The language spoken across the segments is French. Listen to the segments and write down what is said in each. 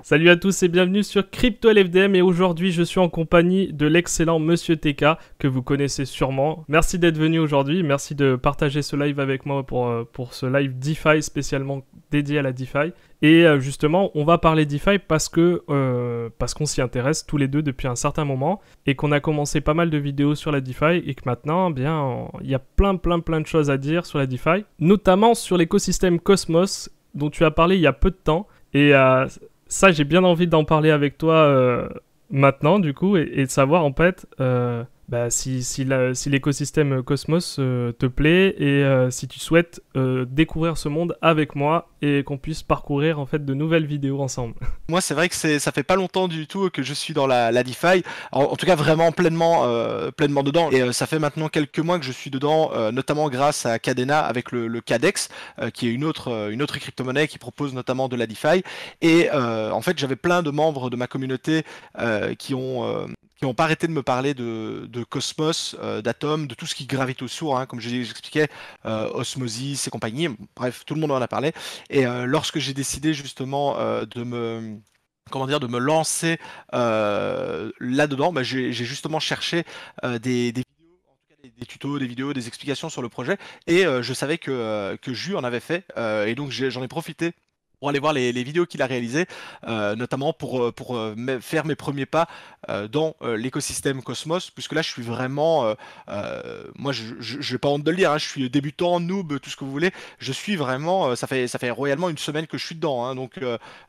Salut à tous et bienvenue sur Crypto LFDM et aujourd'hui je suis en compagnie de l'excellent Monsieur TK que vous connaissez sûrement. Merci d'être venu aujourd'hui, merci de partager ce live avec moi pour ce live DeFi spécialement dédié à la DeFi. Et justement on va parler DeFi parce qu'on s'y intéresse tous les deux depuis un certain moment et qu'on a commencé pas mal de vidéos sur la DeFi et que maintenant il y a plein de choses à dire sur la DeFi, notamment sur l'écosystème Cosmos dont tu as parlé il y a peu de temps. Et ça, j'ai bien envie d'en parler avec toi maintenant, du coup, et de savoir, en fait, si l'écosystème Cosmos te plaît et si tu souhaites découvrir ce monde avec moi et qu'on puisse parcourir, en fait, de nouvelles vidéos ensemble. Moi, c'est vrai que ça fait pas longtemps du tout que je suis dans la DeFi. En tout cas, vraiment pleinement dedans. Et ça fait maintenant quelques mois que je suis dedans, notamment grâce à Kadena avec le Cadex, qui est une autre crypto-monnaie qui propose notamment de la DeFi. Et en fait, j'avais plein de membres de ma communauté qui ont pas arrêté de me parler de Cosmos, d'Atom, de tout ce qui gravite autour, hein, comme j'expliquais, Osmosis et compagnie. Bref, tout le monde en a parlé. Et lorsque j'ai décidé justement de me lancer là-dedans, j'ai justement cherché des vidéos, en tout cas des tutos, des vidéos, des explications sur le projet, et je savais que Jus en avait fait, et donc j'en ai profité pour aller voir les vidéos qu'il a réalisées, notamment pour faire mes premiers pas dans l'écosystème Cosmos, puisque là je suis vraiment, moi je n'ai pas honte de le dire, hein, je suis débutant, noob, tout ce que vous voulez, je suis vraiment, ça fait royalement une semaine que je suis dedans, hein, donc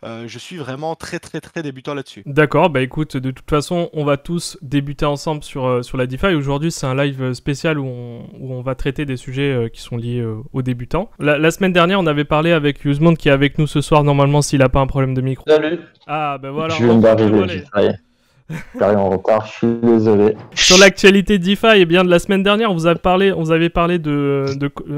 je suis vraiment très débutant là-dessus. D'accord, bah écoute, de toute façon, on va tous débuter ensemble sur la DeFi. Aujourd'hui, c'est un live spécial où on va traiter des sujets qui sont liés aux débutants. La semaine dernière, on avait parlé avec Yuzmond qui est avec nous ce soir, normalement, s'il n'a pas un problème de micro. Salut. Ah, ben voilà. Je viens d'arriver, j'arrive en retard, je suis désolé. Sur l'actualité DeFi, eh bien, de la semaine dernière, on vous avait parlé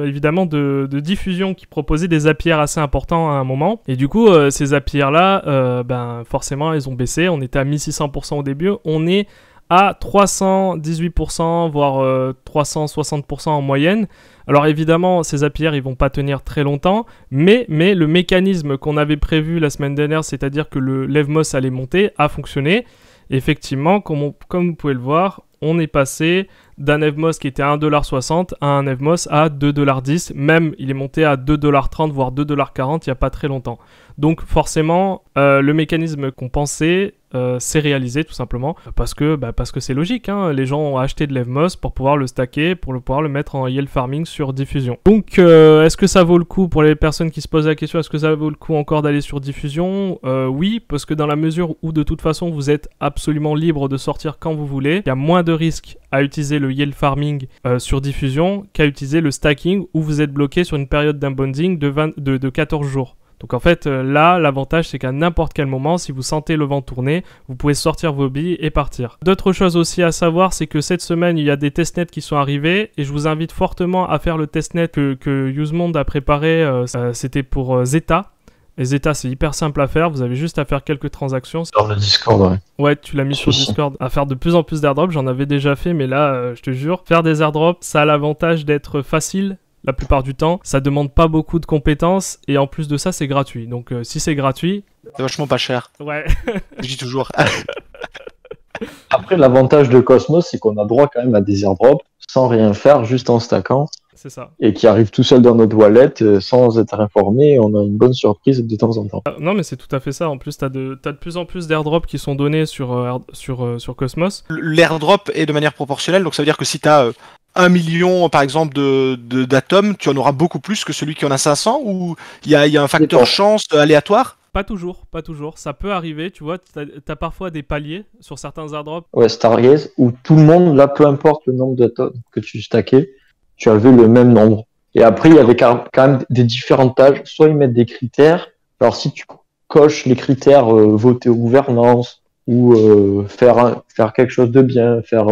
évidemment de diffusion qui proposait des APR assez importants à un moment. Et du coup, ces APR-là, forcément, elles ont baissé. On était à 1600% au début. On est à 318%, voire 360% en moyenne. Alors évidemment, ces APR, ils vont pas tenir très longtemps, mais le mécanisme qu'on avait prévu la semaine dernière, c'est-à-dire que le Levmos allait monter, a fonctionné. Effectivement, comme vous pouvez le voir, on est passé d'un Evmos qui était à 1,60$ à un Evmos à 2,10$. Même, il est monté à 2,30$, voire 2,40$ il n'y a pas très longtemps. Donc forcément, le mécanisme qu'on pensait s'est réalisé tout simplement parce que c'est logique, hein. Les gens ont acheté de l'Evmos pour pouvoir le stacker, pour pouvoir le mettre en yield farming sur diffusion. Donc est-ce que ça vaut le coup pour les personnes qui se posent la question, est-ce que ça vaut le coup encore d'aller sur diffusion? Oui, parce que dans la mesure où de toute façon vous êtes absolument libre de sortir quand vous voulez, il y a moins de risques à utiliser le yield farming sur diffusion qu'à utiliser le stacking où vous êtes bloqué sur une période d'inbounding de 14 jours. Donc en fait, là, l'avantage, c'est qu'à n'importe quel moment, si vous sentez le vent tourner, vous pouvez sortir vos billes et partir. D'autres choses aussi à savoir, c'est que cette semaine, il y a des testnets qui sont arrivés et je vous invite fortement à faire le testnet que Usemonde a préparé. C'était pour Zeta. Et Zeta, c'est hyper simple à faire. Vous avez juste à faire quelques transactions. Sur le Discord, ouais. Ouais, tu l'as mis sur Discord. À faire de plus en plus d'airdrops. J'en avais déjà fait, mais là, je te jure, faire des airdrops, ça a l'avantage d'être facile. La plupart du temps, ça demande pas beaucoup de compétences et en plus de ça, c'est gratuit. Donc si c'est gratuit... C'est vachement pas cher. Ouais. Je dis toujours. Après, l'avantage de Cosmos, c'est qu'on a droit quand même à des airdrops sans rien faire, juste en stackant. C'est ça. Et qui arrivent tout seul dans notre wallet sans être informé. On a une bonne surprise de temps en temps. Non, mais c'est tout à fait ça. En plus, t'as de plus en plus d'airdrops qui sont donnés sur Cosmos. L'airdrop est de manière proportionnelle, donc ça veut dire que si t'as 1 million par exemple d'atomes, tu en auras beaucoup plus que celui qui en a 500, ou il y a un facteur chance aléatoire? Pas toujours. Ça peut arriver, tu vois, t'as parfois des paliers sur certains airdrops. Ouais, Stargaze, où tout le monde, là, peu importe le nombre d'atomes que tu stackais, tu avais le même nombre. Et après, il y avait quand même des différents tâches. Soit ils mettent des critères. Alors, si tu coches les critères, voter aux gouvernances, ou faire quelque chose de bien, faire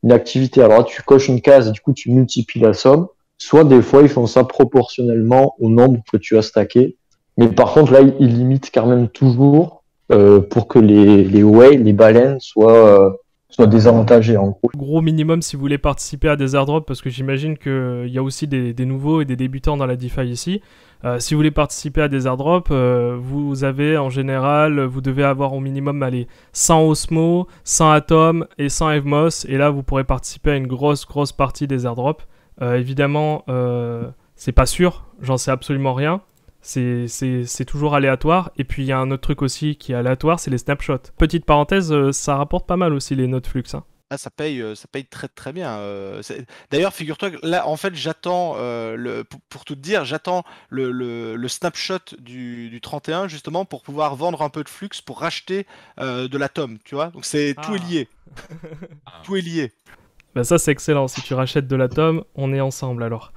une activité. Alors là, tu coches une case et du coup, tu multiplies la somme. Soit des fois, ils font ça proportionnellement au nombre que tu as stacké. Mais par contre, là, ils limitent quand même toujours pour que les whales, les baleines soient soient désavantagés en gros. Gros minimum si vous voulez participer à des airdrops, parce que j'imagine qu'il y a aussi des nouveaux et des débutants dans la DeFi ici. Si vous voulez participer à des airdrops, vous avez en général, vous devez avoir au minimum 100 Osmo, 100 Atom et 100 Evmos, et là vous pourrez participer à une grosse partie des airdrops. Évidemment, c'est pas sûr, j'en sais absolument rien. C'est toujours aléatoire. Et puis il y a un autre truc aussi qui est aléatoire, c'est les snapshots. Petite parenthèse, ça rapporte pas mal aussi les nodes flux. Hein. Ah, ça paye très très bien. D'ailleurs, figure-toi que là, en fait, j'attends, pour tout te dire, j'attends le snapshot du 31 justement pour pouvoir vendre un peu de flux pour racheter de l'atome, tu vois. Donc tout est lié. Tout est lié. Bah ça c'est excellent, si tu rachètes de l'atome, on est ensemble alors.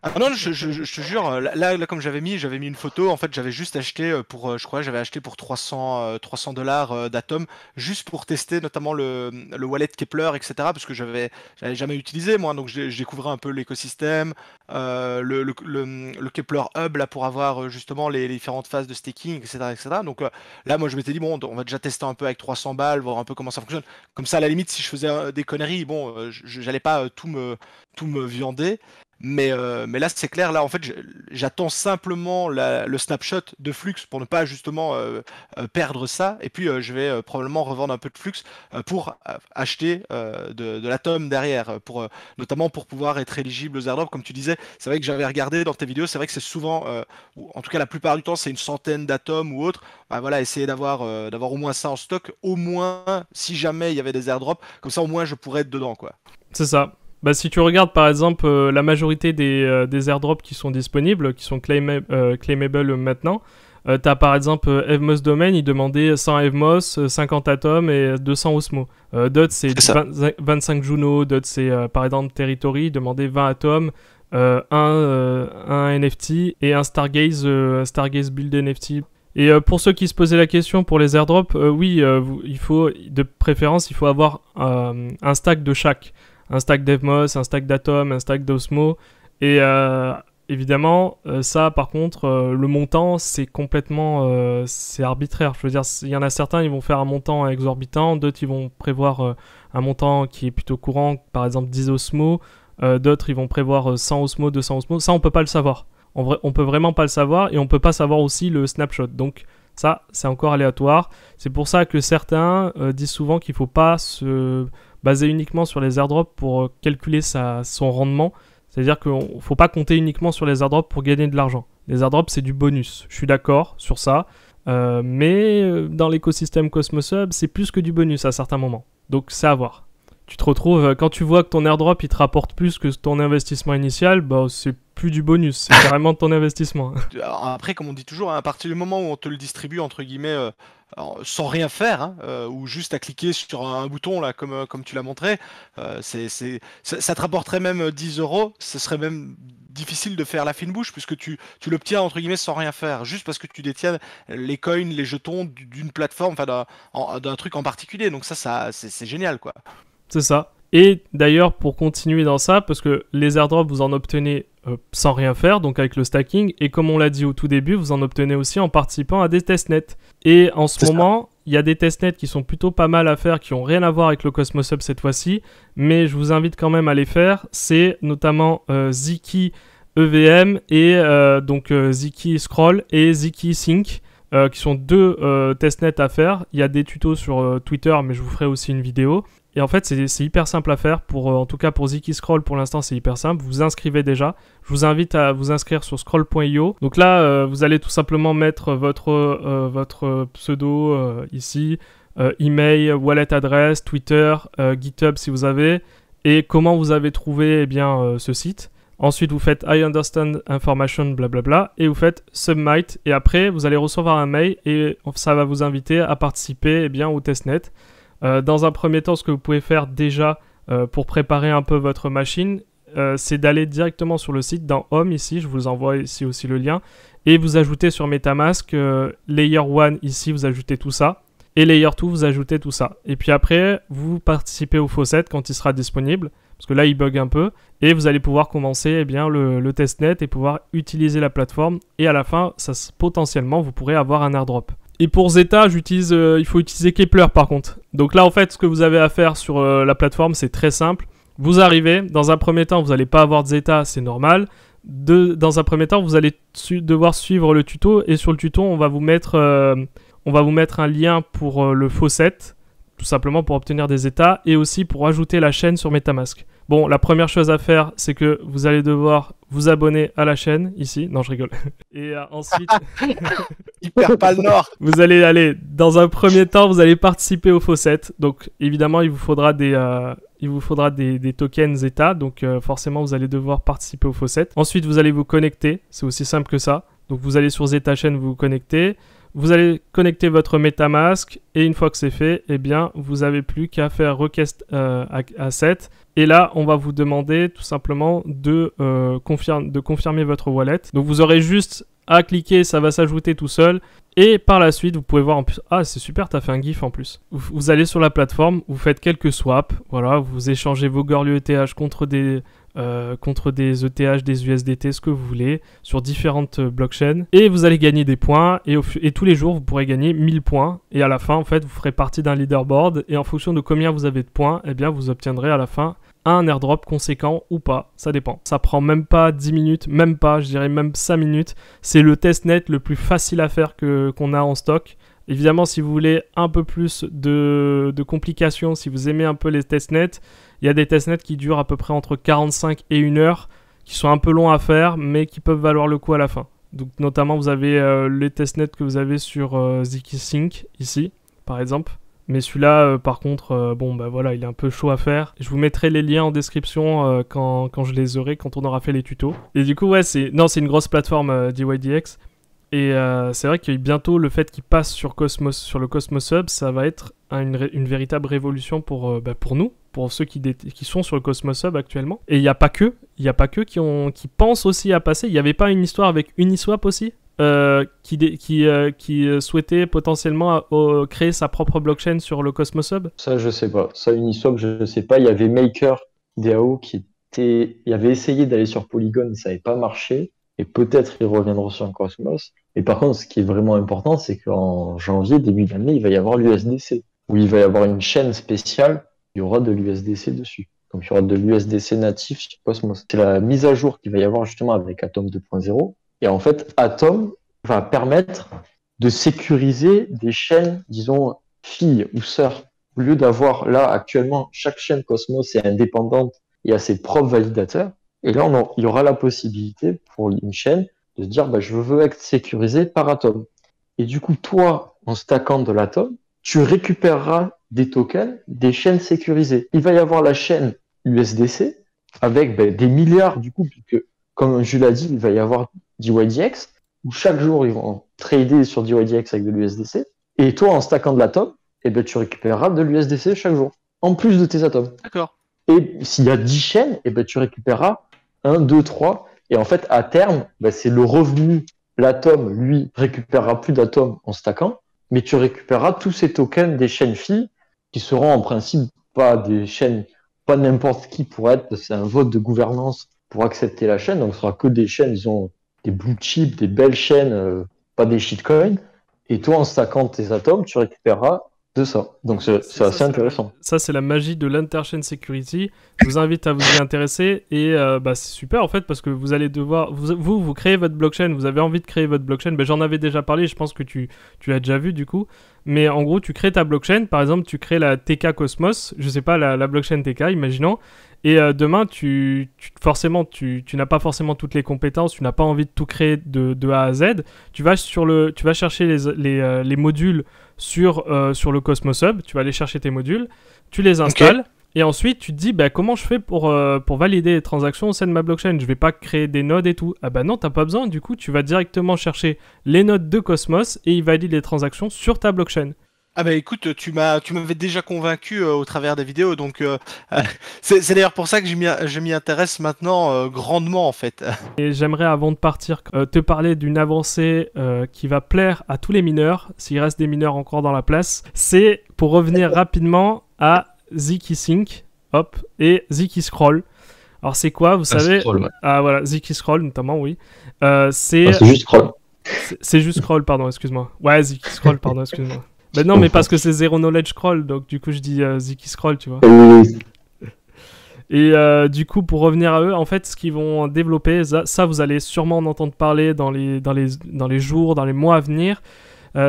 Ah non, je te jure, là comme j'avais mis une photo, en fait j'avais juste acheté je crois j'avais acheté pour 300 dollars d'Atom, juste pour tester notamment le wallet Kepler, etc. Parce que j'avais jamais utilisé moi, donc je découvrais un peu l'écosystème, le Kepler Hub là pour avoir justement les différentes phases de staking, etc. Donc là moi je m'étais dit bon, on va déjà tester un peu avec 300 balles, voir un peu comment ça fonctionne. Comme ça à la limite si je faisais des conneries, bon j'allais pas tout me viander. Mais là c'est clair, là en fait j'attends simplement le snapshot de flux pour ne pas justement perdre ça, et puis je vais probablement revendre un peu de flux pour acheter de l'atome derrière, notamment pour pouvoir être éligible aux airdrops comme tu disais. C'est vrai que j'avais regardé dans tes vidéos, c'est vrai que c'est souvent, en tout cas la plupart du temps c'est une centaine d'atomes ou autre. Bah, voilà, essayer d'avoir au moins ça en stock, au moins si jamais il y avait des airdrops, comme ça au moins je pourrais être dedans quoi. C'est ça. Bah, si tu regardes par exemple la majorité des airdrops qui sont disponibles, qui sont claimable maintenant, tu as par exemple Evmos Domain, il demandait 100 Evmos, 50 Atom et 200 Osmo. Dot c'est 25 Juno, Dot c'est par exemple Territory, il demandait 20 Atom, un NFT et un Stargaze Build NFT. Et pour ceux qui se posaient la question pour les airdrops, oui, il faut de préférence il faut avoir un stack de chaque. Un stack d'Evmos, un stack d'Atom, un stack d'Osmo. Et évidemment, ça, par contre, le montant, c'est complètement c'est arbitraire. Je veux dire, il y en a certains, ils vont faire un montant exorbitant. D'autres, ils vont prévoir un montant qui est plutôt courant, par exemple 10 Osmo. D'autres, ils vont prévoir 100 Osmo, 200 Osmo. Ça, on peut pas le savoir. On peut vraiment pas le savoir. Et on peut pas savoir aussi le snapshot. Donc, ça, c'est encore aléatoire. C'est pour ça que certains disent souvent qu'il faut pas se baser uniquement sur les airdrops pour calculer son rendement. C'est-à-dire qu'il ne faut pas compter uniquement sur les airdrops pour gagner de l'argent. Les airdrops, c'est du bonus. Je suis d'accord sur ça. Mais dans l'écosystème Cosmos Hub, c'est plus que du bonus à certains moments. Donc, c'est à voir. Tu te retrouves, quand tu vois que ton airdrop, il te rapporte plus que ton investissement initial, bah, c'est plus du bonus, c'est carrément ton investissement. Après, comme on dit toujours, à partir du moment où on te le distribue, entre guillemets, sans rien faire, hein, ou juste à cliquer sur un bouton, là, comme tu l'as montré, ça te rapporterait même 10 €, ce serait même difficile de faire la fine bouche, puisque tu l'obtiens, entre guillemets, sans rien faire, juste parce que tu détiens les coins, les jetons d'une plateforme, enfin d'un truc en particulier, donc ça c'est génial, quoi. C'est ça. Et d'ailleurs, pour continuer dans ça, parce que les airdrops, vous en obtenez sans rien faire, donc avec le stacking, et comme on l'a dit au tout début, vous en obtenez aussi en participant à des testnets. Et en ce moment, il y a des testnets qui sont plutôt pas mal à faire, qui n'ont rien à voir avec le Cosmos Hub cette fois-ci, mais je vous invite quand même à les faire. C'est notamment Ziki EVM et donc Ziki Scroll et Ziki Sync, qui sont deux testnets à faire. Il y a des tutos sur Twitter, mais je vous ferai aussi une vidéo. Et en fait, c'est hyper simple à faire. En tout cas, pour Ziki Scroll, pour l'instant, c'est hyper simple. Vous vous inscrivez déjà. Je vous invite à vous inscrire sur scroll.io. Donc là, vous allez tout simplement mettre votre pseudo ici, email, wallet adresse, Twitter, GitHub si vous avez, et comment vous avez trouvé ce site. Ensuite, vous faites I understand information, blablabla, et vous faites submit. Et après, vous allez recevoir un mail et ça va vous inviter à participer au testnet. Dans un premier temps, ce que vous pouvez faire déjà pour préparer un peu votre machine, c'est d'aller directement sur le site dans Home ici, je vous envoie ici aussi le lien, et vous ajoutez sur MetaMask Layer 1 ici, vous ajoutez tout ça, et Layer 2, vous ajoutez tout ça. Et puis après, vous participez au faucet quand il sera disponible, parce que là, il bug un peu, et vous allez pouvoir commencer le testnet et pouvoir utiliser la plateforme, et à la fin, potentiellement, vous pourrez avoir un airdrop. Et pour Zeta, il faut utiliser Kepler par contre. Donc là, en fait, ce que vous avez à faire sur la plateforme, c'est très simple. Vous arrivez, dans un premier temps, vous n'allez pas avoir de Zeta, c'est normal. Dans un premier temps, vous allez devoir suivre le tuto. Et sur le tuto, on va vous mettre un lien pour le faucet, tout simplement pour obtenir des Zeta, et aussi pour ajouter la chaîne sur MetaMask. Bon, la première chose à faire, c'est que vous allez devoir vous abonner à la chaîne, ici. Non, je rigole. Et ensuite... Il perd pas le nord. Vous allez aller, dans un premier temps, vous allez participer au faucet. Donc, évidemment, il vous faudra des tokens Zeta. Donc, forcément, vous allez devoir participer au faucet. Ensuite, vous allez vous connecter. C'est aussi simple que ça. Donc, vous allez sur Zeta Chain, vous vous connectez. Vous allez connecter votre MetaMask et une fois que c'est fait, eh bien, vous n'avez plus qu'à faire request asset. Et là, on va vous demander tout simplement de confirmer votre wallet. Donc, vous aurez juste à cliquer, ça va s'ajouter tout seul. Et par la suite, vous pouvez voir en plus... Ah, c'est super, t'as fait un GIF en plus. Vous allez sur la plateforme, vous faites quelques swaps. Voilà, vous échangez vos Girl ETH contre des ETH, des USDT, ce que vous voulez, sur différentes blockchains. Et vous allez gagner des points. Et tous les jours, vous pourrez gagner 1000 points. Et à la fin, en fait, vous ferez partie d'un leaderboard. Et en fonction de combien vous avez de points, eh bien, vous obtiendrez à la fin un airdrop conséquent ou pas, ça dépend. Ça prend même pas 10 minutes, même pas, je dirais même 5 minutes. C'est le testnet le plus facile à faire qu'on a en stock. Évidemment, si vous voulez un peu plus de complications, si vous aimez un peu les testnets, il y a des testnets qui durent à peu près entre 45 et 1 heure, qui sont un peu longs à faire, mais qui peuvent valoir le coup à la fin. Donc notamment, vous avez les testnets que vous avez sur ZK-Sync, ici, par exemple. Mais celui-là, par contre, voilà, il est un peu chaud à faire. Je vous mettrai les liens en description quand je les aurai, quand on aura fait les tutos. Et du coup, ouais, c'est une grosse plateforme DYDX. Et c'est vrai que bientôt, le fait qu'il passe sur le Cosmos Hub, ça va être une véritable révolution pour nous, pour ceux qui sont sur le Cosmos Hub actuellement. Et il n'y a pas que qui pensent aussi à passer. Il n'y avait pas une histoire avec Uniswap aussi qui souhaitait potentiellement créer sa propre blockchain sur le Cosmos Hub? Ça, je sais pas. Ça, Uniswap, je sais pas. Il y avait Maker DAO il avait essayé d'aller sur Polygon, ça n'avait pas marché. Et peut-être ils reviendront sur un Cosmos. Et par contre, ce qui est vraiment important, c'est qu'en janvier, début d'année, il va y avoir l'USDC, où il va y avoir une chaîne spéciale, il y aura de l'USDC dessus. Donc il y aura de l'USDC natif sur Cosmos. C'est la mise à jour qu'il va y avoir justement avec Atom 2.0. Et en fait, Atom va permettre de sécuriser des chaînes, disons, filles ou sœurs. Au lieu d'avoir là, actuellement, chaque chaîne Cosmos est indépendante et a ses propres validateurs. Et là, il y aura la possibilité pour une chaîne de se dire, je veux être sécurisé par Atom. Et du coup, toi, en stackant de l'Atom, tu récupéreras des tokens des chaînes sécurisées. Il va y avoir la chaîne USDC avec des milliards, du coup, puisque, comme Jules a dit, il va y avoir DYDX, où chaque jour, ils vont trader sur DYDX avec de l'USDC. Et toi, en stackant de l'Atom, tu récupéreras de l'USDC chaque jour, en plus de tes atomes. D'accord. Et s'il y a 10 chaînes, tu récupéreras 1, 2, 3. Et en fait, à terme, c'est le revenu. L'atome, lui, récupérera plus d'atomes en stackant, mais tu récupéreras tous ces tokens des chaînes filles qui seront en principe pas des chaînes, pas n'importe qui pour être, c'est un vote de gouvernance pour accepter la chaîne. Donc, ce sera que des chaînes, disons, des blue chips, des belles chaînes, pas des shitcoins. Et toi, en stackant tes atomes, tu récupéreras de ça. Donc c'est assez intéressant. Ça, c'est la magie de l'Interchain Security. Je vous invite à vous y intéresser et c'est super en fait parce que vous allez devoir... Vous créez votre blockchain, vous avez envie de créer votre blockchain. J'en avais déjà parlé, je pense que tu l'as déjà vu du coup. Mais en gros, tu crées ta blockchain. Par exemple, tu crées la TK Cosmos, je sais pas, la blockchain TK, imaginons. Et demain, forcément, tu n'as pas forcément toutes les compétences, tu n'as pas envie de tout créer de A à Z. Tu vas chercher les modules sur le Cosmos Hub, tu vas aller chercher tes modules, tu les installes, et ensuite tu te dis comment je fais pour valider les transactions au sein de ma blockchain. Je vais pas créer des nodes et tout. Ah non, t'as pas besoin, du coup tu vas directement chercher les nodes de Cosmos et il valide les transactions sur ta blockchain. Ah écoute, tu m'avais déjà convaincu au travers des vidéos, donc c'est d'ailleurs pour ça que je m'y intéresse maintenant grandement en fait. Et j'aimerais avant de partir te parler d'une avancée qui va plaire à tous les mineurs, s'il reste des mineurs encore dans la place. C'est pour revenir rapidement à ZK-Sync, et ZK-Scroll. Alors c'est quoi, vous savez? Scroll, ouais. Ah voilà, ZK-Scroll notamment, oui. C'est juste Scroll. C'est juste scroll, pardon, excuse-moi. Ouais, Ziki scroll, pardon, excuse-moi. Bah non, mais parce que c'est zero knowledge scroll, donc du coup je dis Ziki scroll, tu vois. Oui. Et du coup, pour revenir à eux, en fait, ce qu'ils vont développer, ça vous allez sûrement en entendre parler dans les jours, dans les mois à venir,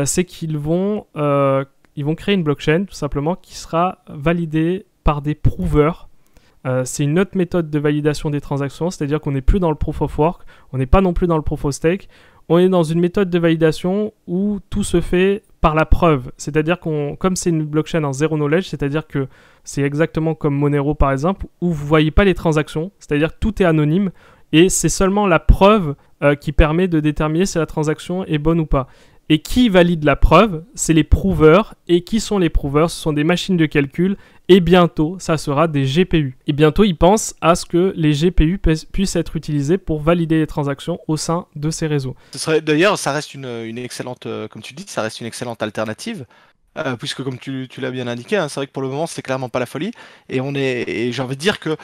c'est qu'ils vont créer une blockchain, tout simplement, qui sera validée par des prouveurs. C'est une autre méthode de validation des transactions, c'est-à-dire qu'on n'est plus dans le proof of work, on n'est pas non plus dans le proof of stake, on est dans une méthode de validation où tout se fait par la preuve. C'est-à-dire comme c'est une blockchain en zero knowledge, c'est-à-dire que c'est exactement comme Monero par exemple, où vous ne voyez pas les transactions, c'est-à-dire que tout est anonyme, et c'est seulement la preuve qui permet de déterminer si la transaction est bonne ou pas. Et qui valide la preuve? C'est les prouveurs. Et qui sont les prouveurs? Ce sont des machines de calcul. Et bientôt, ça sera des GPU. Et bientôt, ils pensent à ce que les GPU puissent être utilisés pour valider les transactions au sein de ces réseaux. D'ailleurs, ça reste une excellente, comme tu dis, ça reste une excellente alternative. Puisque comme tu l'as bien indiqué, hein, c'est vrai que pour le moment c'est clairement pas la folie et j'ai envie de dire que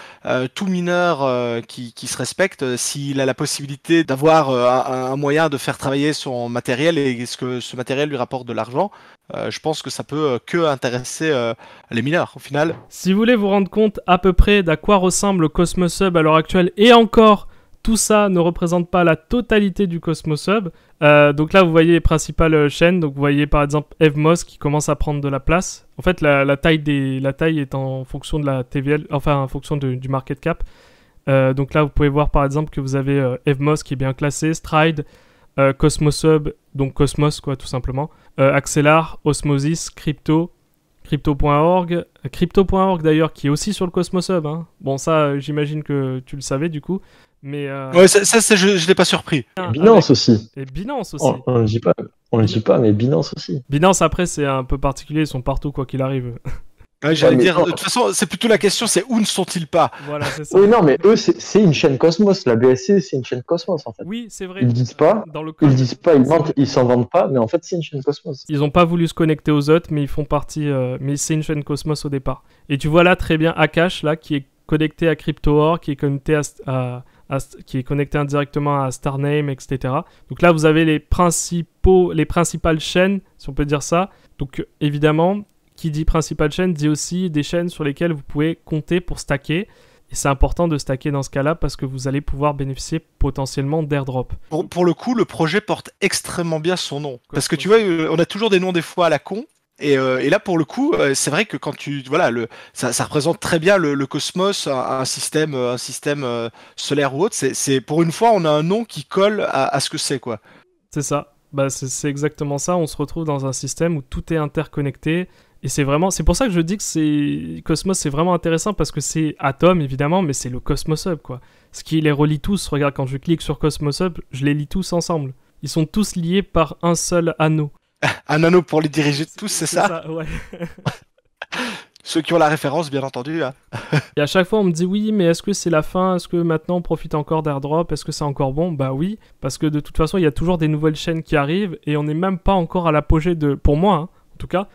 tout mineur qui se respecte, s'il a la possibilité d'avoir un moyen de faire travailler son matériel et que ce matériel lui rapporte de l'argent, je pense que ça peut que intéresser les mineurs au final. Si vous voulez vous rendre compte à peu près d'à quoi ressemble le Cosmos Hub à l'heure actuelle, et encore tout ça ne représente pas la totalité du Cosmos Hub. Donc là, vous voyez les principales chaînes. Donc vous voyez par exemple Evmos qui commence à prendre de la place. En fait, la taille est en fonction de la TVL, enfin en fonction du market cap. Donc là, vous pouvez voir par exemple que vous avez Evmos qui est bien classé, Stride, Cosmos Hub, donc Cosmos quoi tout simplement, Axelar, Osmosis, Crypto.org, Crypto.org d'ailleurs qui est aussi sur le Cosmos Hub. Hein. Bon ça, j'imagine que tu le savais du coup. Mais ouais, ça je l'ai pas surpris. Binance aussi. Et Binance aussi. On le dit pas, mais Binance aussi. Binance après c'est un peu particulier, ils sont partout quoi qu'il arrive. Ouais, j'allais dire, de toute façon, c'est plutôt la question, c'est où ne sont-ils pas? Voilà, c'est ça. Oui, non, mais eux, c'est une chaîne Cosmos. La BSC, c'est une chaîne Cosmos, en fait. Oui, c'est vrai. Ils disent pas, ils mentent, ils s'en vendent pas, mais en fait, c'est une chaîne Cosmos. Ils ont pas voulu se connecter aux autres, mais ils font partie, mais c'est une chaîne Cosmos au départ. Et tu vois là très bien Akash, là, qui est connecté à CryptoOrg, qui est connecté qui est connecté indirectement à Starname, etc. Donc là, vous avez les principales chaînes, si on peut dire ça. Donc évidemment, qui dit principale chaîne dit aussi des chaînes sur lesquelles vous pouvez compter pour stacker. Et c'est important de stacker dans ce cas-là parce que vous allez pouvoir bénéficier potentiellement d'airdrop. Pour le coup, le projet porte extrêmement bien son nom. Parce que tu vois, on a toujours des noms des fois à la con. Et là, pour le coup, c'est vrai que quand ça représente très bien le Cosmos, un système solaire ou autre. C'est pour une fois, on a un nom qui colle à ce que c'est, quoi. C'est ça. Bah, c'est exactement ça. On se retrouve dans un système où tout est interconnecté. Et c'est pour ça que je dis que Cosmos, c'est vraiment intéressant parce que c'est Atom, évidemment, mais c'est le Cosmos Hub, quoi. Ce qui les relie tous. Regarde, quand je clique sur Cosmos Hub, je les lis tous ensemble. Ils sont tous liés par un seul anneau. Un anneau pour les diriger tous, c'est ça? Ouais. Ceux qui ont la référence, bien entendu. Hein. Et à chaque fois, on me dit oui, mais est-ce que c'est la fin? Est-ce que maintenant on profite encore d'airdrop? Est-ce que c'est encore bon? Bah oui, parce que de toute façon, il y a toujours des nouvelles chaînes qui arrivent et on n'est même pas encore à l'apogée de... Pour moi, hein, en tout cas,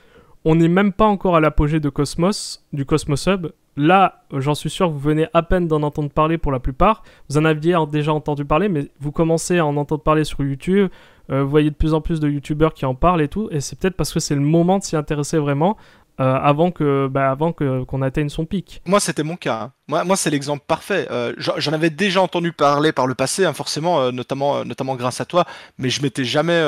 on n'est même pas encore à l'apogée de Cosmos, du Cosmos Hub. Là, j'en suis sûr que vous venez à peine d'en entendre parler pour la plupart. Vous en aviez déjà entendu parler, mais vous commencez à en entendre parler sur YouTube. Vous voyez de plus en plus de YouTubeurs qui en parlent et tout. Et c'est peut-être parce que c'est le moment de s'y intéresser vraiment avant qu'on atteigne son pic. Moi, c'était mon cas. Hein. Moi, c'est l'exemple parfait. J'en avais déjà entendu parler par le passé, hein, forcément, notamment grâce à toi, mais je m'étais jamais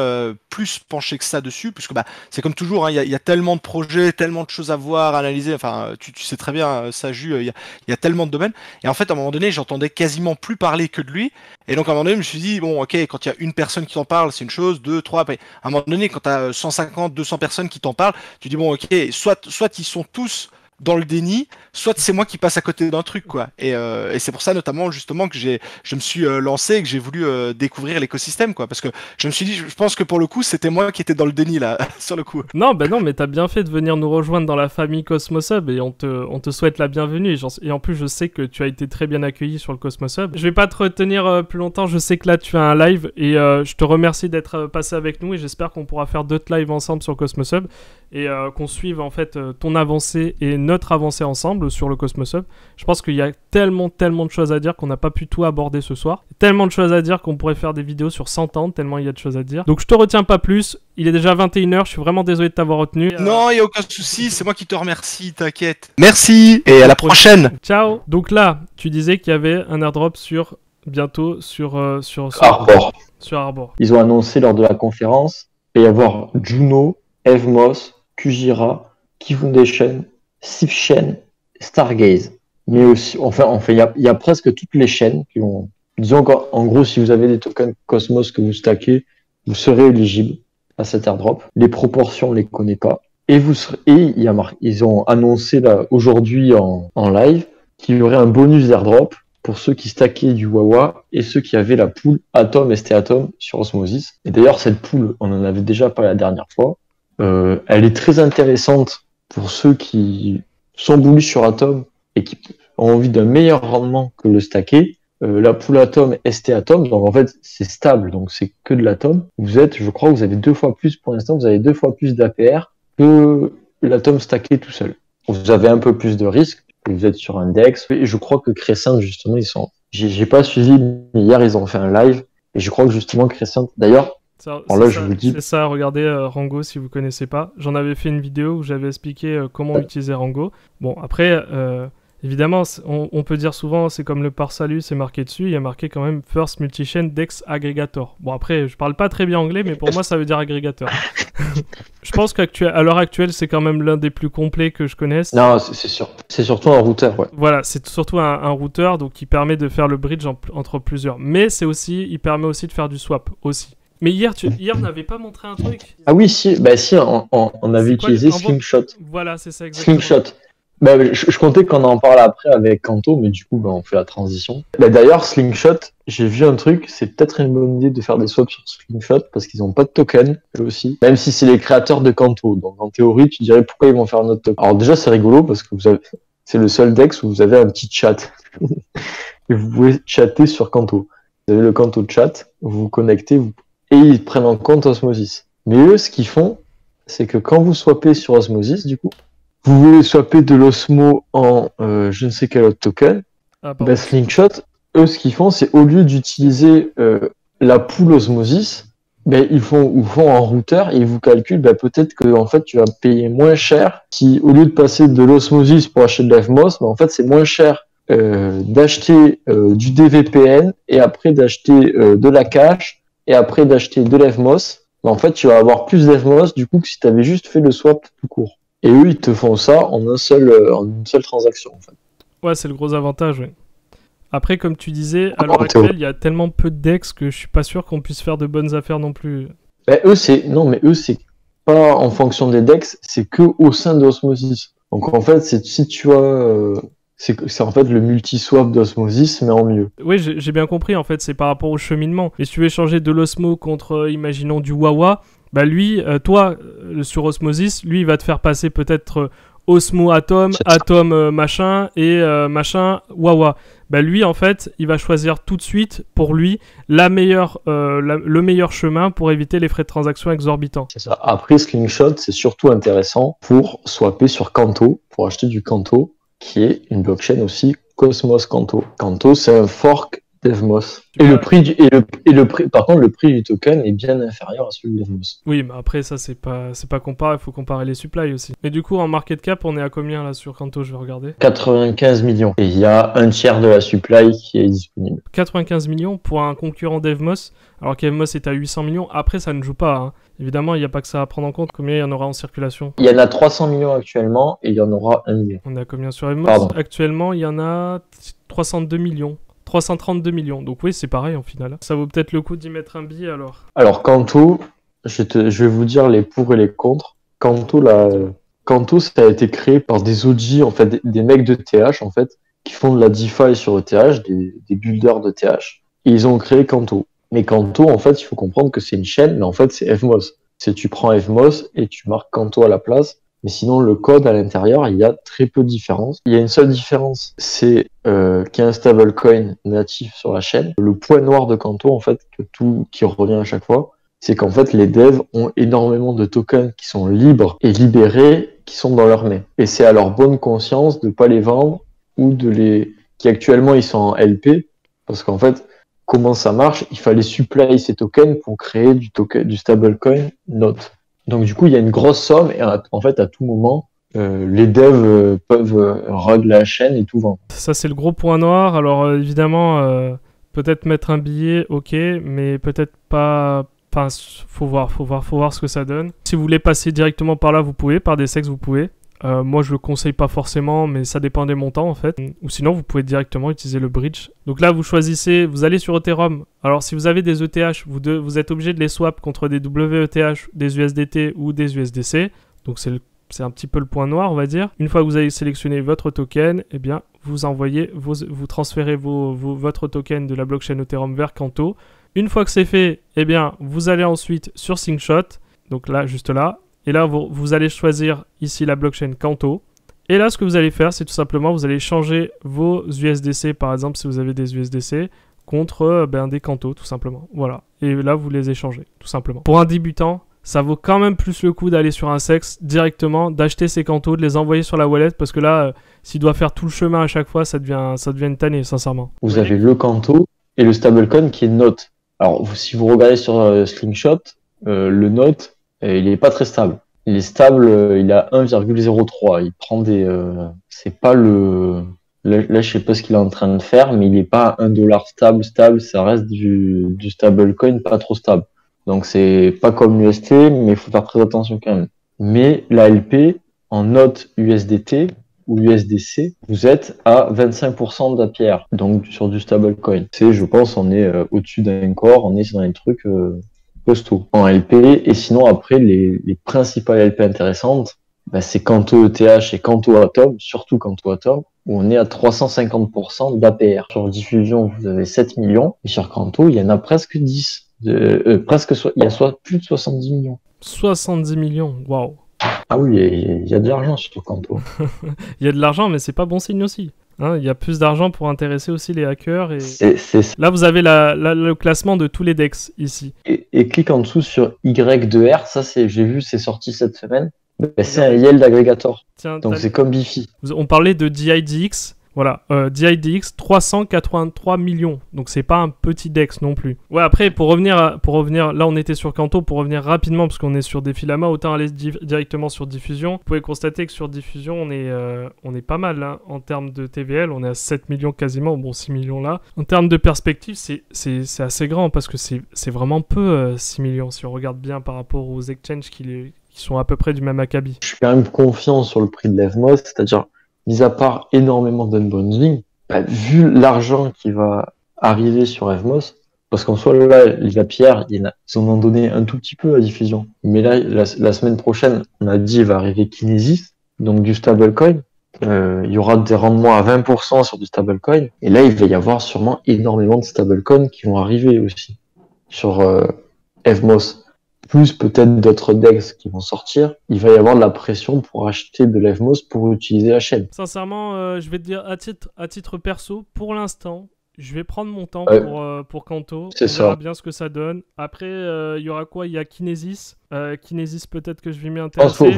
plus penché que ça dessus, puisque c'est comme toujours, hein, y a tellement de projets, tellement de choses à voir, à analyser. Enfin, tu sais très bien, ça, Jus, il y a tellement de domaines. Et en fait, à un moment donné, j'entendais quasiment plus parler que de lui. Et donc, à un moment donné, je me suis dit, bon, ok, quand il y a une personne qui t'en parle, c'est une chose, deux, trois. Après, à un moment donné, quand tu as 150, 200 personnes qui t'en parlent, tu dis, bon, ok, soit ils sont tous dans le déni, soit c'est moi qui passe à côté d'un truc, quoi. Et c'est pour ça notamment justement que je me suis lancé et que j'ai voulu découvrir l'écosystème, quoi. Parce que je me suis dit, je pense que pour le coup, c'était moi qui étais dans le déni là, sur le coup. Non, mais t'as bien fait de venir nous rejoindre dans la famille Cosmos Hub et on te souhaite la bienvenue. Et en plus, je sais que tu as été très bien accueilli sur le Cosmos Hub. Je vais pas te retenir plus longtemps. Je sais que là, tu as un live et je te remercie d'être passé avec nous et j'espère qu'on pourra faire d'autres lives ensemble sur Cosmos Hub et qu'on suive en fait ton avancée et notre notre avancée ensemble sur le Cosmos Hub. Je pense qu'il y a tellement de choses à dire qu'on n'a pas pu tout aborder ce soir. Tellement de choses à dire qu'on pourrait faire des vidéos sur 100 ans, tellement il y a de choses à dire. Donc je te retiens pas plus, il est déjà 21h, je suis vraiment désolé de t'avoir retenu. Non, il n'y a aucun souci, c'est moi qui te remercie, t'inquiète. Merci, et à la prochaine. Ciao. Donc là, tu disais qu'il y avait un airdrop bientôt sur Arbor. Sur Arbor. Ils ont annoncé lors de la conférence, il va y avoir Juno, Evmos, Kujira, Key Foundation, SifChain, Stargaze. Mais aussi, enfin, il y a presque toutes les chaînes qui ont. Disons qu'en gros, si vous avez des tokens Cosmos que vous stackez, vous serez éligible à cet airdrop. Les proportions, on les connaît pas. Et ils ont annoncé là aujourd'hui en live qu'il y aurait un bonus d'airdrop pour ceux qui stackaient du Wawa et ceux qui avaient la pool Atom ST Atom sur Osmosis. Et d'ailleurs, cette pool, on en avait déjà parlé la dernière fois. Elle est très intéressante pour ceux qui sont bullish sur Atom et qui ont envie d'un meilleur rendement que le stacké. La pool Atom ST Atom, donc en fait c'est stable, donc c'est que de l'Atom. Je crois que vous avez 2 fois plus pour l'instant, vous avez 2 fois plus d'APR que l'Atom stacké tout seul. Vous avez un peu plus de risque, vous êtes sur un DEX, et je crois que Crescent justement j'ai pas suivi, mais hier ils ont fait un live, et je crois que justement Crescent, d'ailleurs, je vous le dis. C'est ça, regardez Rango si vous connaissez pas. J'en avais fait une vidéo où j'avais expliqué comment utiliser Rango. Bon, après, évidemment, on peut dire souvent, c'est comme le pare-salut, c'est marqué dessus, il y a marqué quand même First Multi-Chain Dex Aggregator. Bon, après, je parle pas très bien anglais, mais pour moi, ça veut dire agrégateur. Je pense qu'à l'heure actuelle, c'est quand même l'un des plus complets que je connaisse. Non, c'est sûr. C'est surtout un routeur, ouais. Voilà, c'est surtout un routeur, donc qui permet de faire le bridge entre plusieurs. Mais il permet aussi de faire du swap, aussi. Mais hier, on n'avait pas montré un truc. Ah oui, si, on avait utilisé Slingshot. Voilà, c'est ça exactement. Slingshot. Je comptais qu'on en parle après avec Kanto, mais du coup, on fait la transition. D'ailleurs, Slingshot, j'ai vu un truc, c'est peut-être une bonne idée de faire des swaps sur Slingshot parce qu'ils n'ont pas de token, eux aussi. Même si c'est les créateurs de Kanto. Donc, en théorie, tu dirais pourquoi ils vont faire notre token. Alors, déjà, c'est rigolo parce que c'est le seul DEX où vous avez un petit chat. Et vous pouvez chatter sur Kanto. Vous avez le Kanto chat, vous vous connectez, et ils prennent en compte Osmosis. Mais eux, ce qu'ils font, c'est que quand vous swappez sur Osmosis, du coup, vous voulez swapper de l'Osmo en je ne sais quel autre token, Slingshot, eux, ce qu'ils font, c'est au lieu d'utiliser la pool Osmosis, ils font en routeur et ils vous calculent, peut-être que en fait, tu vas payer moins cher si, au lieu de passer de l'Osmosis pour acheter de l'Evmos, en fait, c'est moins cher d'acheter du DVPN et après d'acheter de la cash et après d'acheter de l'Evmos. En fait, tu vas avoir plus d'Evmos du coup que si tu avais juste fait le swap tout court. Et eux, ils te font ça en une seule transaction, en fait. Ouais, c'est le gros avantage, oui. Après, comme tu disais, à l'heure actuelle, il y a tellement peu de DEX que je suis pas sûr qu'on puisse faire de bonnes affaires non plus. Eux, c'est pas en fonction des DEX, c'est que au sein d'Osmosis. Donc, en fait, si tu as... c'est en fait le multi-swap d'Osmosis, mais en mieux. Oui, j'ai bien compris, en fait, c'est par rapport au cheminement. Et si tu veux changer de l'Osmo contre, imaginons, du Wawa... lui, toi, sur Osmosis, lui, il va te faire passer peut-être Osmo Atom, Atom machin et machin Wawa. Lui, en fait, il va choisir tout de suite pour lui le meilleur chemin pour éviter les frais de transaction exorbitants. C'est ça. Après, Slingshot, c'est surtout intéressant pour swapper sur Kanto, pour acheter du Kanto, qui est une blockchain aussi Cosmos Kanto. Kanto, c'est un fork d'Evmos. Par contre, le prix du token est bien inférieur à celui d'Evmos. Oui, mais après, ça, c'est pas comparé. Il faut comparer les supplies aussi. Mais du coup, en market cap, on est à combien là sur Kanto? Je vais regarder. 95 millions. Et il y a un tiers de la supply qui est disponible. 95 millions pour un concurrent d'Evmos, alors qu'Evmos est à 800 millions. Après, ça ne joue pas. Hein. Évidemment, il n'y a pas que ça à prendre en compte. Combien il y en aura en circulation? Il y en a 300 millions actuellement et il y en aura 1 million. On est à combien sur Evmos? Actuellement, il y en a 302 millions. 332 millions. Donc oui, c'est pareil en final. Ça vaut peut-être le coup d'y mettre un billet alors. Alors Kanto, je vais vous dire les pour et les contre. Kanto, ça a été créé par des OG, en fait, des mecs de TH, en fait, qui font de la DeFi sur ETH, des builders de TH. Et ils ont créé Kanto. Mais Kanto, en fait, il faut comprendre que c'est une chaîne, mais en fait, c'est Evmos. Tu prends Evmos et tu marques Kanto à la place. Mais sinon, le code à l'intérieur, il y a très peu de différence. Il y a une seule différence, c'est qu'il y a un stablecoin natif sur la chaîne. Le point noir de Kanto, en fait, qui revient à chaque fois, c'est qu'en fait, les devs ont énormément de tokens qui sont libres et libérés qui sont dans leurs mains. Et c'est à leur bonne conscience de pas les vendre ou qui actuellement ils sont en LP, parce qu'en fait, comment ça marche? Il fallait supply ces tokens pour créer du stablecoin note. Donc du coup, il y a une grosse somme et en fait, à tout moment, les devs peuvent rug la chaîne et tout vendre. Ça, c'est le gros point noir. Alors évidemment, peut-être mettre un billet, ok, mais peut-être pas. Enfin, faut voir ce que ça donne. Si vous voulez passer directement par là, vous pouvez. Par des sexes, vous pouvez. Moi, je le conseille pas forcément, mais ça dépend des montants en fait. Ou sinon, vous pouvez directement utiliser le bridge. Donc là, vous choisissez, vous allez sur Ethereum. Alors, si vous avez des ETH, vous êtes obligé de les swap contre des WETH, des USDT ou des USDC. Donc c'est un petit peu le point noir, on va dire. Une fois que vous avez sélectionné votre token, eh bien, vous transférez votre token de la blockchain Ethereum vers Canto. Une fois que c'est fait, eh bien, vous allez ensuite sur Syncshot. Donc là, juste là. Et là, vous allez choisir ici la blockchain Canto. Et là, ce que vous allez faire, c'est tout simplement, vous allez changer vos USDC, par exemple, si vous avez des USDC, contre des Canto, tout simplement. Voilà. Et là, vous les échangez, tout simplement. Pour un débutant, ça vaut quand même plus le coup d'aller sur un sex directement, d'acheter ces Canto, de les envoyer sur la wallet, parce que là, s'il doit faire tout le chemin à chaque fois, ça devient une tannée, sincèrement. Vous avez le Canto et le stablecoin qui est Note. Alors, si vous regardez sur Slingshot, le Note, il est pas très stable. Il est stable, il a 1,03. Il prend c'est pas le... Là, je sais pas ce qu'il est en train de faire, mais il est pas $1 stable. Ça reste du stablecoin pas trop stable. Donc, c'est pas comme l'UST, mais il faut faire très attention quand même. Mais la LP, en note USDT ou USDC, vous êtes à 25% d'APR. Donc, sur du stablecoin. Je pense, on est au-dessus d'un corps, on est dans les trucs... costaud en LP. Et sinon, après, les principales LP intéressantes, c'est Canto ETH et Canto Atom, surtout Canto Atom, où on est à 350% d'APR. Sur Diffusion, vous avez 7 millions, et sur Canto, il y en a presque 10. Il y a plus de 70 millions. 70 millions, waouh. Ah oui, il y a de l'argent sur Canto. Il y a de l'argent, mais c'est pas bon signe aussi. Il y a plus d'argent pour intéresser aussi les hackers. Et... Là, vous avez le classement de tous les DEX ici. Et clique en dessous sur Y2R. Ça, j'ai vu, c'est sorti cette semaine. C'est un yield aggregator. Tiens, donc, c'est comme Bifi. On parlait de DIDX. Voilà, DIDX 383 millions. Donc, c'est pas un petit DEX non plus. Ouais, après, pour revenir, là, on était sur Canto. Pour revenir rapidement, parce qu'on est sur Défilama, autant aller directement sur Diffusion. Vous pouvez constater que sur Diffusion, on est pas mal. Hein. En termes de TVL, on est à 7 millions quasiment. Bon, 6 millions là. En termes de perspective, c'est assez grand parce que c'est vraiment peu 6 millions si on regarde bien par rapport aux exchanges qui sont à peu près du même acabit. Je suis quand même confiant sur le prix de l'EVMOS, c'est-à-dire, mis à part énormément d'unbundling, vu l'argent qui va arriver sur EVMOS, parce qu'en soi, là, les APR, ils en ont donné un tout petit peu à Diffusion. Mais là, la semaine prochaine, on a dit, il va arriver Kinesis, donc du stablecoin. Il y aura des rendements à 20% sur du stablecoin. Et là, il va y avoir sûrement énormément de stablecoins qui vont arriver aussi sur EVMOS. Plus peut-être d'autres DEX qui vont sortir, il va y avoir de la pression pour acheter de l'EVMOS pour utiliser la chaîne. Sincèrement, je vais te dire, à titre perso, pour l'instant, je vais prendre mon temps pour Canto. On verra bien ce que ça donne. Après, il y aura quoi? Il y a Kinesis. Kinesis, peut-être que je vais m'y intéresser. Je pense qu'il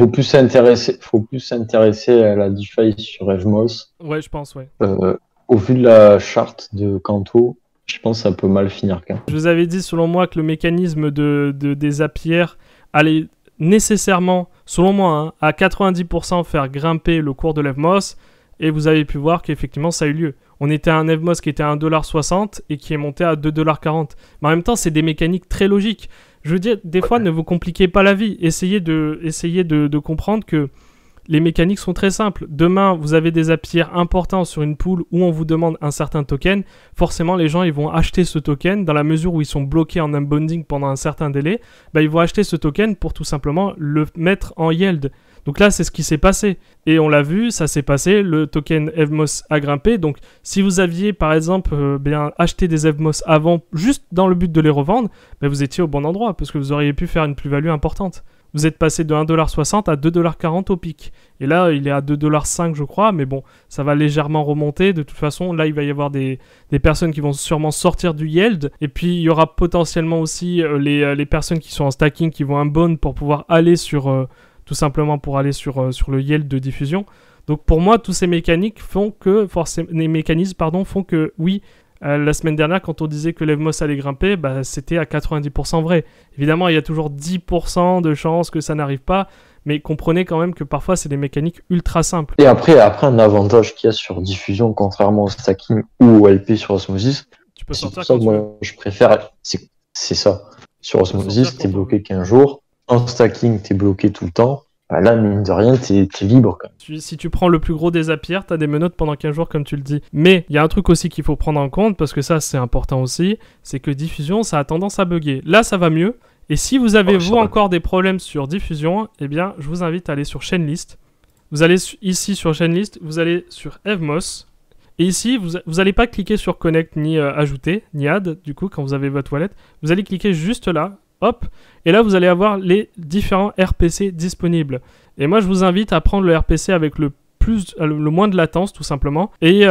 faut plus s'intéresser à la DeFi sur EVMOS. Ouais, je pense, ouais. Au vu de la charte de Canto, je pense que ça peut mal finir quand même. Je vous avais dit, selon moi, que le mécanisme des APR allait nécessairement, selon moi, à 90% faire grimper le cours de l'EVMOS. Et vous avez pu voir qu'effectivement, ça a eu lieu. On était à un EVMOS qui était à 1,60$ et qui est monté à 2,40$. Mais en même temps, c'est des mécaniques très logiques. Je veux dire, des fois, ne vous compliquez pas la vie. Essayez de comprendre que les mécaniques sont très simples. Demain, vous avez des APR importants sur une pool où on vous demande un certain token. Forcément, les gens ils vont acheter ce token dans la mesure où ils sont bloqués en unbunding pendant un certain délai. Ils vont acheter ce token pour tout simplement le mettre en yield. Donc là, c'est ce qui s'est passé. Et on l'a vu, ça s'est passé. Le token EVMOS a grimpé. Donc, si vous aviez, par exemple, acheté des EVMOS avant, juste dans le but de les revendre, vous étiez au bon endroit parce que vous auriez pu faire une plus-value importante. Vous êtes passé de 1,60$ à 2,40$ au pic. Et là, il est à 2,05$, je crois. Mais bon, ça va légèrement remonter. De toute façon, là, il va y avoir des personnes qui vont sûrement sortir du yield. Et puis, il y aura potentiellement aussi les personnes qui sont en stacking qui vont unbound pour pouvoir aller sur tout simplement pour aller sur le yield de diffusion. Donc pour moi, tous ces mécanismes font que, oui, la semaine dernière, quand on disait que l'Evmos allait grimper, c'était à 90% vrai. Évidemment, il y a toujours 10% de chances que ça n'arrive pas, mais comprenez quand même que parfois, c'est des mécaniques ultra simples. Et après un avantage qu'il y a sur diffusion, contrairement au stacking ou au LP sur Osmosis, Tu peux c'est sortir pour ça quand que tu veux. moi, je préfère... C'est ça. Sur Osmosis, sortir t'es quand bloqué 15 jours. En stacking, t'es bloqué tout le temps. Là, mine de rien, t'es libre quand même. Si tu prends le plus gros des APR, t'as des menottes pendant 15 jours, comme tu le dis. Mais il y a un truc aussi qu'il faut prendre en compte, parce que ça, c'est important aussi, c'est que diffusion, ça a tendance à bugger. Là, ça va mieux. Et si vous avez, vous, encore des problèmes sur diffusion, eh bien, je vous invite à aller sur Chainlist. Vous allez ici sur Chainlist, vous allez sur Evmos. Et ici, vous n'allez pas cliquer sur Connect, ni Ajouter, ni Add, du coup, quand vous avez votre wallet. Vous allez cliquer juste là, hop, et là, vous allez avoir les différents RPC disponibles. Et moi, je vous invite à prendre le RPC avec le moins de latence, tout simplement. Et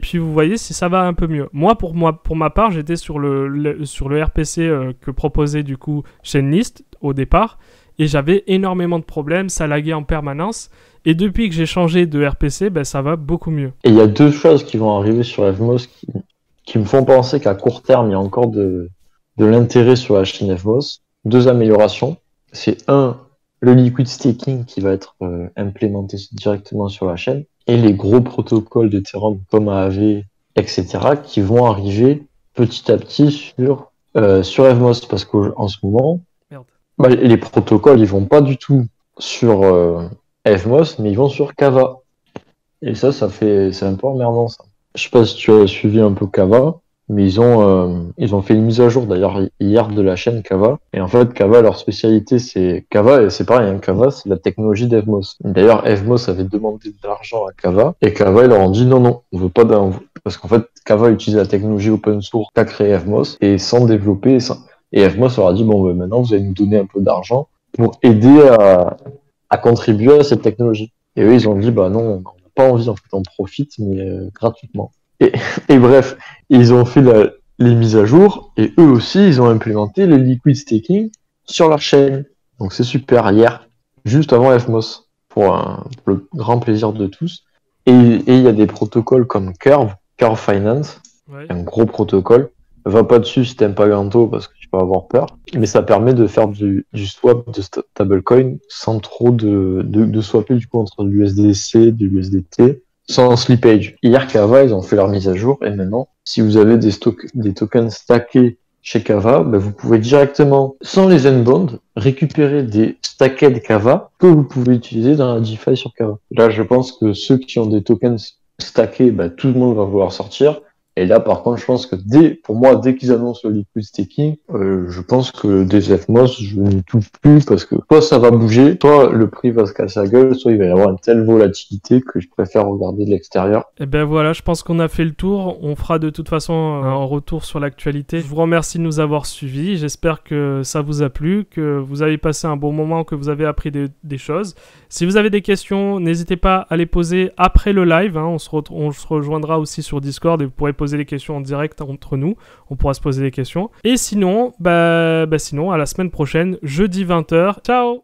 puis, vous voyez si ça va un peu mieux. Moi, pour ma part, j'étais sur le RPC que proposait, du coup, Chainlist, au départ. Et j'avais énormément de problèmes, ça laguait en permanence. Et depuis que j'ai changé de RPC, ça va beaucoup mieux. Et il y a deux choses qui vont arriver sur Evmos qui me font penser qu'à court terme, il y a encore de l'intérêt sur la chaîne Evmos. Deux améliorations. C'est le liquid staking qui va être implémenté directement sur la chaîne. Et les gros protocoles d'Ethereum comme AAV, etc. qui vont arriver petit à petit sur Evmos. Parce qu'en ce moment, les protocoles, ils vont pas du tout sur Evmos, mais ils vont sur Kava. Et c'est un peu emmerdant, ça. Je sais pas si tu as suivi un peu Kava, mais ils ont fait une mise à jour d'ailleurs hier de la chaîne Kava. Et en fait, Kava, leur spécialité, c'est Kava, et c'est pareil, hein, Kava, c'est la technologie d'Evmos. D'ailleurs, Evmos avait demandé de l'argent à Kava, et Kava, ils leur ont dit non, on veut pas parce qu'en fait, Kava utilise la technologie open source qu'a créé Evmos, et sans développer, et Evmos leur a dit maintenant, vous allez nous donner un peu d'argent pour aider à contribuer à cette technologie. Et eux, ils ont dit, non, on n'a pas envie, en fait, on profite, mais gratuitement. Et bref, ils ont fait les mises à jour, et eux aussi, ils ont implémenté le liquid staking sur leur chaîne. Donc c'est super, hier, juste avant Evmos, pour le grand plaisir de tous. Et il y a des protocoles comme Curve Finance, un gros protocole. Va pas dessus si t'aimes pas Ganto, parce que tu vas avoir peur. Mais ça permet de faire du swap de stablecoin sans trop de swapper du coup entre l'USDC, de l'USDT, sans slippage. Hier, Kava, ils ont fait leur mise à jour, et maintenant, si vous avez des tokens stackés chez Kava, vous pouvez directement, sans les unbound, récupérer des stacked Kava que vous pouvez utiliser dans la DeFi sur Kava. Là, je pense que ceux qui ont des tokens stackés, tout le monde va vouloir sortir. Et là, par contre, je pense que dès qu'ils annoncent le liquid staking, je pense que des Evmos, je n'y touche plus parce que soit ça va bouger, soit le prix va se casser la gueule, soit il va y avoir une telle volatilité que je préfère regarder de l'extérieur. Et voilà, je pense qu'on a fait le tour. On fera de toute façon un retour sur l'actualité. Je vous remercie de nous avoir suivis. J'espère que ça vous a plu, que vous avez passé un bon moment, que vous avez appris des choses. Si vous avez des questions, n'hésitez pas à les poser après le live. On se rejoindra aussi sur Discord et vous pourrez poser les questions en direct entre nous. On pourra se poser des questions. Et sinon, sinon, à la semaine prochaine, jeudi 20h. Ciao!